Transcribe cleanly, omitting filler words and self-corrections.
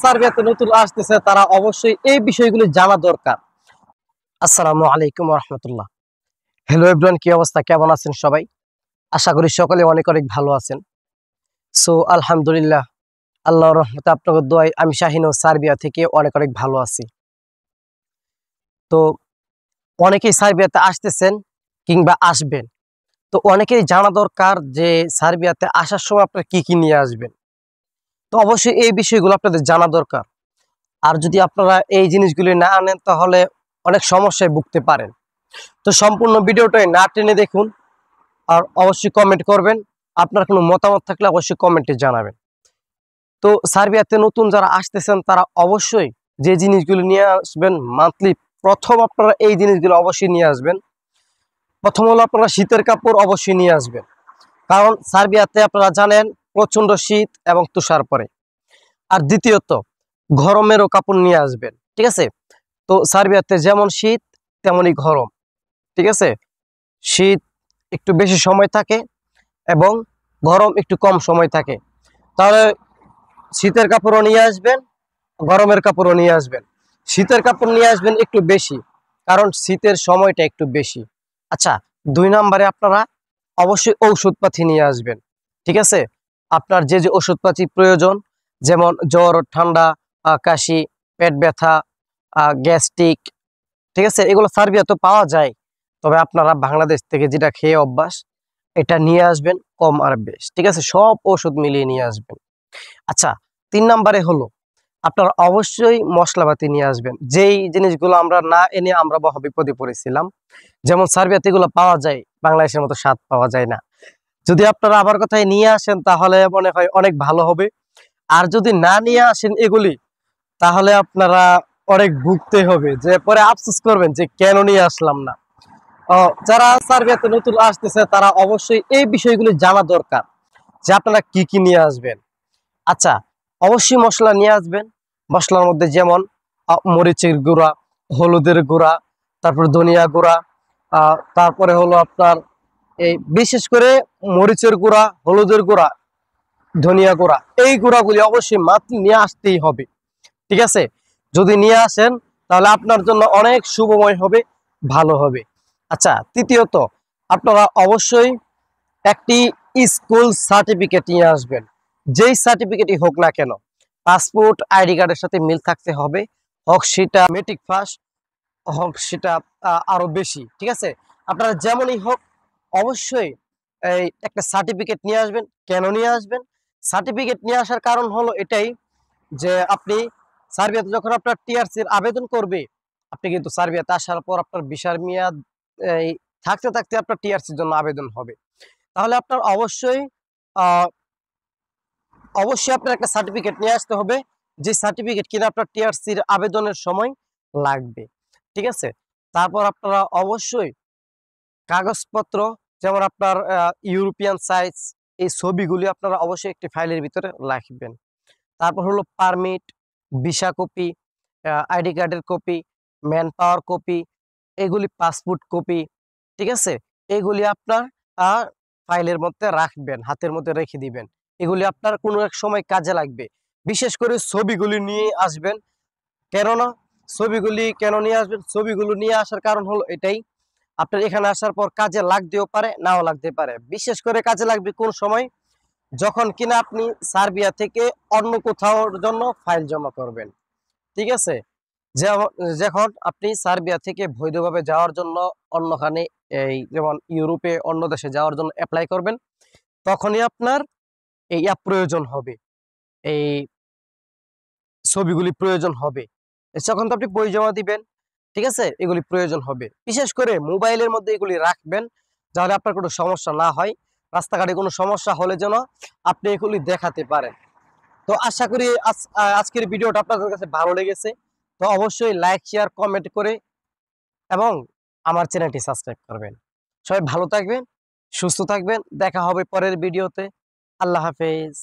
সার্বিয়াতে নতুন আসতেছে তারা অবশ্যই এই বিষয়গুলি জানা দরকার। আসসালামু আলাইকুম ওয়া রাহমাতুল্লাহ। হ্যালো এভরিওয়ান, কি অবস্থা, কেমন আছেন সবাই? আশা করি সকলে অনেক অনেক ভালো আছেন। সো আলহামদুলিল্লাহ, আল্লাহর রহমতে আপনাদের দোয়ায় আমি শাহিন ও সার্বিয়া থেকে অনেক অনেক ভালো আছি। তো অনেকেই সার্বিয়াতে আসতেছেন কিংবা আসবেন, তো অনেকেই জানা দরকার যে সার্বিয়াতে আসার সময় আপনারা কি কি নিয়ে আসবেন। তো অবশ্যই এই বিষয়গুলো আপনাদের জানা দরকার। আর যদি আপনারা এই জিনিসগুলি না আনেন তাহলে অনেক সমস্যায় ভুগতে পারেন। তো সম্পূর্ণ ভিডিওটাই না টেনে দেখুন, আর অবশ্যই কমেন্ট করবেন। আপনার কোনো মতামত থাকলে অবশ্যই কমেন্টে জানাবেন। তো সার্বিয়াতে নতুন যারা আসতেছেন তারা অবশ্যই যে জিনিসগুলো নিয়ে আসবেন মান্থলি, প্রথম আপনারা এই জিনিসগুলো অবশ্যই নিয়ে আসবেন। প্রথম হলো আপনারা শীতের কাপড় অবশ্যই নিয়ে আসবেন, কারণ সার্বিয়াতে আপনারা জানেন প্রচন্ড শীত এবং তুষার পড়ে। আর দ্বিতীয়ত গরমেরও কাপড় নিয়ে আসবেন, ঠিক আছে? তো সার্বিয়াতে যেমন শীত তেমনই গরম, ঠিক আছে? শীত একটু বেশি সময় থাকে এবং গরম একটু কম সময় থাকে। তাহলে শীতের কাপড়ও নিয়ে আসবেন, গরমের কাপড়ও নিয়ে আসবেন। শীতের কাপড় নিয়ে আসবেন একটু বেশি, কারণ শীতের সময়টা একটু বেশি। আচ্ছা, 2 নম্বরে আপনারা অবশ্যই ঔষধপাতি নিয়ে আসবেন, ঠিক আছে? আপনার যে যে ওষুধপাতি প্রয়োজন, যেমন জ্বর, ঠান্ডা, কাশি, পেট ব্যথা, গ্যাস্ট্রিক, ঠিক আছে, এগুলো সার্বিয়া তো পাওয়া যায়। তবে আপনারা বাংলাদেশ থেকে যেটা খেয়ে অভ্যাস, এটা নিয়ে আসবেন কম আর বেশ, ঠিক আছে? সব ওষুধ মিলিয়ে নিয়ে আসবেন। আচ্ছা, 3 নম্বরে হলো আপনারা অবশ্যই মশলাপাতি নিয়ে আসবেন। যেই জিনিসগুলো আমরা না এনে আমরা বিপদে পড়েছিলাম। যেমন সার্বিয়াতে এগুলো পাওয়া যায়, বাংলাদেশের মতো স্বাদ পাওয়া যায় না। যদি আপনারা আবার কোথায় নিয়ে আসেন তাহলে মনে হয় অনেক ভালো হবে। আর যদি না নিয়ে আসেন এগুলি, তাহলে আপনারা অনেক ভুগতে হবে, যে পরে আফসোস করবেন যে কেন নিয়ে আসলাম না। যারা সার্বিয়াতে নতুন আসতেছে তারা অবশ্যই এই বিষয়গুলি জানা দরকার যে আপনারা কি কি নিয়ে আসবেন। আচ্ছা, অবশ্যই মশলা নিয়ে আসবেন। মশলার মধ্যে যেমন মরিচের গুঁড়া, হলুদের গুঁড়া, তারপর ধনিয়া গুঁড়া, তারপরে হলো আপনার এই বিশেষ করে মরিচের গুঁড়া, হলুদের গুঁড়া, ধনিয়া গুঁড়া, এই গুঁড়াগুলি অবশ্যই মাত্র নিয়ে আসতেই হবে, ঠিক আছে? যদি নিয়ে আসেন তাহলে আপনার জন্য অনেক শুভময় হবে, ভালো হবে। আচ্ছা, তৃতীয়ত আপনারা অবশ্যই একটি স্কুল সার্টিফিকেট নিয়ে আসবেন। যেই সার্টিফিকেটই হোক না কেন, পাসপোর্ট আইডি কার্ডের সাথে মিল থাকতে হবে। হোক সেটা মেট্রিক পাস, হোক সেটা আরো বেশি, ঠিক আছে? আপনারা যেমনই হোক অবশ্যই এই একটা সার্টিফিকেট নিয়ে আসবেন। কেন নিয়ে আসবেন? সার্টিফিকেট নিয়ে আসার কারণ হলো এটাই যে আপনি সার্বিয়াতে যখন আপনার টিআরসির আবেদন করবে, আপনি কিন্তু সার্বিয়াতে আসার পর আপনার ভিসার মেয়াদ এই থাকতে থাকতে আপনার টিআরসির জন্য আবেদন হবে। তাহলে আপনার আহ, অবশ্যই আপনার একটা সার্টিফিকেট নিয়ে আসতে হবে, যে সার্টিফিকেট কিনা আপনার টিআরসির আবেদনের সময় লাগবে, ঠিক আছে? তারপর আপনারা অবশ্যই কাগজপত্র, যেমন আপনার ইউরোপিয়ান সাইজ, এই ছবিগুলি আপনারা অবশ্যই একটি ফাইলের ভিতরে রাখবেন। তারপর হলো পারমিট, ভিসা কপি, আইডি কার্ডের কপি, ম্যান পাওয়ার কপি, এগুলি পাসপোর্ট কপি, ঠিক আছে? এগুলি আপনার ফাইলের মধ্যে রাখবেন, হাতের মধ্যে রেখে দিবেন। এগুলি আপনার কোনো এক সময় কাজে লাগবে। বিশেষ করে ছবিগুলি নিয়ে আসবেন। কেননা ছবিগুলি কেন নিয়ে আসবেন? ছবিগুলো নিয়ে আসার কারণ হলো এটাই, আপনার এখানে আসার পর কাজে লাগতেও পারে, নাও লাগতে পারে। বিশেষ করে কাজে লাগবে কোন সময়? যখন কিনা আপনি সার্বিয়া থেকে অন্য কোথাও জন্য ফাইল জমা করবেন, ঠিক আছে? যখন আপনি সার্বিয়া থেকে বৈধভাবে যাওয়ার জন্য অন্যখানে, এই যেমন ইউরোপে অন্য দেশে যাওয়ার জন্য অ্যাপ্লাই করবেন, তখনই আপনার এই অ্যাপ প্রয়োজন হবে, এই ছবিগুলি প্রয়োজন হবে। যখন তো আপনি বই জমা দিবেন, ঠিক আছে, এগুলি প্রয়োজন হবে। বিশেষ করে মোবাইলের মধ্যে এগুলি রাখবেন, যাতে আপনার কোনো সমস্যা না হয়। রাস্তাঘাটে কোনো সমস্যা হলে যেন আপনি এগুলি দেখাতে পারেন। তো আশা করি আজকের ভিডিওটা আপনাদের কাছে ভালো লেগেছে। তো অবশ্যই লাইক, শেয়ার, কমেন্ট করে এবং আমার চ্যানেলটি সাবস্ক্রাইব করবেন। সবাই ভালো থাকবেন, সুস্থ থাকবেন। দেখা হবে পরের ভিডিওতে। আল্লাহ হাফেজ।